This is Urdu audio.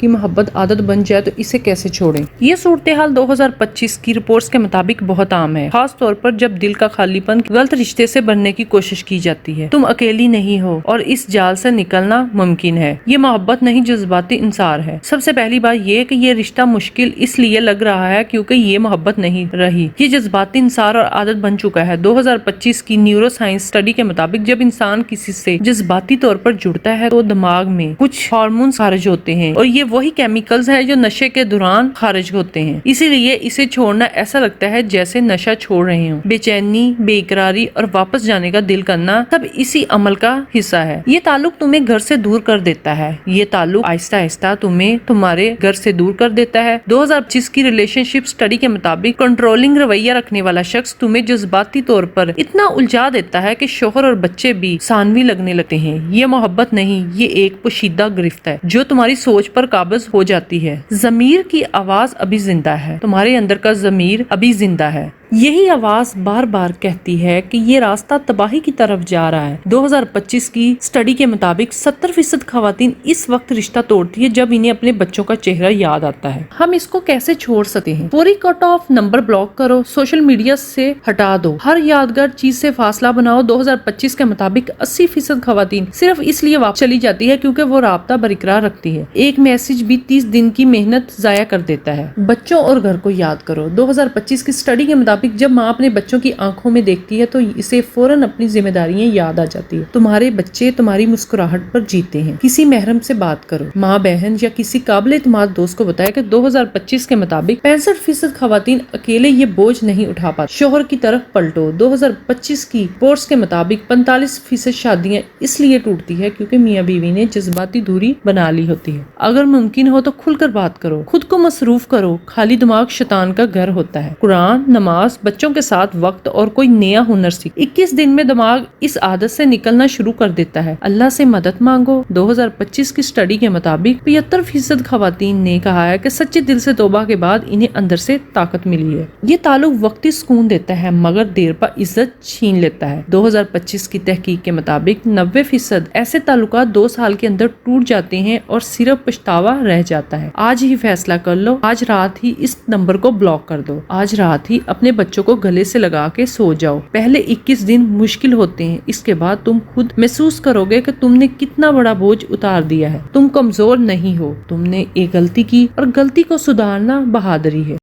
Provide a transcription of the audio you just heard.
کی محبت عادت بن جائے تو اسے کیسے چھوڑیں؟ یہ صورتحال 2025 کی رپورٹس کے مطابق بہت عام ہے، خاص طور پر جب دل کا خالی پن غلط رشتے سے بھرنے کی کوشش کی جاتی ہے۔ تم اکیلی نہیں ہو اور اس جال سے نکلنا ممکن ہے۔ یہ محبت نہیں، جذباتی انصار ہے۔ سب سے پہلی بات یہ کہ یہ رشتہ مشکل اس لیے لگ رہا ہے کیونکہ یہ محبت نہیں رہی، یہ جذباتی انصار اور عادت بن چکا ہے۔ 2025 کی نیورو سائنس اسٹڈی کے مطابق جب انسان کسی سے جذباتی طور پر جڑتا ہے تو دماغ میں کچھ ہارمونز خارج ہوتے ہیں اور یہ وہی کیمیکلز ہیں جو نشے کے دوران خارج ہوتے ہیں۔ اسی لیے اسے چھوڑنا ایسا لگتا ہے جیسے نشہ چھوڑ رہے ہوں۔ بے چینی، بے اقراری اور واپس جانے کا دل کرنا سب اسی عمل کا حصہ ہے۔ یہ تعلق تمہیں گھر سے دور کر دیتا ہے، یہ تعلق آہستہ آہستہ تمہیں تمہارے گھر سے دور کر دیتا ہے۔ 2025 کی ریلیشن شپ اسٹڈی کے مطابق کنٹرولنگ رویہ رکھنے والا شخص تمہیں جذباتی طور پر اتنا الجھا دیتا ہے کہ شوہر اور بچے بھی ثانوی لگنے لگتے ہیں۔ یہ محبت نہیں، یہ ایک پوشیدہ گرفت ہے جو تمہاری سوچ پر قابض ہو جاتی ہے۔ ضمیر کی آواز ابھی زندہ ہے، تمہارے اندر کا ضمیر ابھی زندہ ہے۔ یہی آواز بار بار کہتی ہے کہ یہ راستہ تباہی کی طرف جا رہا ہے۔ 2025 کی اسٹڈی کے مطابق 70% خواتین اس وقت رشتہ توڑتی ہے جب انہیں اپنے بچوں کا چہرہ یاد آتا ہے۔ ہم اس کو کیسے چھوڑ سکتے ہیں؟ فوری کٹ آف، نمبر بلاک کرو، سوشل میڈیا سے ہٹا دو، ہر یادگار چیز سے فاصلہ بناؤ۔ 2025 کے مطابق 80% خواتین صرف اس لیے واپس چلی جاتی ہے کیونکہ وہ رابطہ برقرار رکھتی ہے۔ ایک میسج بھی 30 دن کی محنت ضائع کر دیتا ہے۔ بچوں اور گھر کو یاد کرو۔ 2025 کی اسٹڈی کے مطابق جب ماں اپنے بچوں کی آنکھوں میں دیکھتی ہے تو اسے فوراً اپنی ذمہ داریاں یاد آ جاتی ہے۔ تمہارے بچے تمہاری مسکراہٹ پر جیتے ہیں۔ کسی محرم سے بات کرو، ماں، بہن یا کسی قابل اعتماد دوست کو بتایا کہ 2025 کے مطابق 65% خواتین اکیلے یہ بوجھ نہیں اٹھا پاتی۔ شوہر کی طرف پلٹو۔ 2025 کی رپورٹس کے مطابق 45% شادیاں اس لیے ٹوٹتی ہے کیونکہ میاں بیوی نے جذباتی دوری بنا لی ہوتی ہے۔ اگر ممکن ہو تو کھل کر بات کرو، خود کو مصروف کرو، خالی دماغ شیطان کا گھر ہوتا ہے۔ قرآن، نماز، بچوں کے ساتھ وقت اور کوئی نیا ہنر سیکھ۔ 21 دن میں دماغ اس عادت سے نکلنا شروع کر دیتا ہے۔ اللہ سے مدد مانگو۔ 2025 کی اسٹڈی کے مطابق 75% خواتین نے کہا ہے کہ سچے دل سے توبہ کے بعد انہیں اندر سے طاقت ملی ہے۔ یہ تعلق وقتی سکون دیتا ہے مگر دیر پا عزت چھین لیتا ہے۔ 2025 کی تحقیق کے مطابق 90% ایسے تعلقات 2 سال کے اندر ٹوٹ جاتے ہیں اور صرف پچھتاوا رہ جاتا ہے۔ آج ہی فیصلہ کر لو، آج رات ہی اس نمبر کو بلاک کر دو، آج رات ہی اپنے بچوں کو گلے سے لگا کے سو جاؤ۔ پہلے 21 دن مشکل ہوتے ہیں، اس کے بعد تم خود محسوس کرو گے کہ تم نے کتنا بڑا بوجھ اتار دیا ہے۔ تم کمزور نہیں ہو، تم نے ایک غلطی کی اور غلطی کو سدھارنا بہادری ہے۔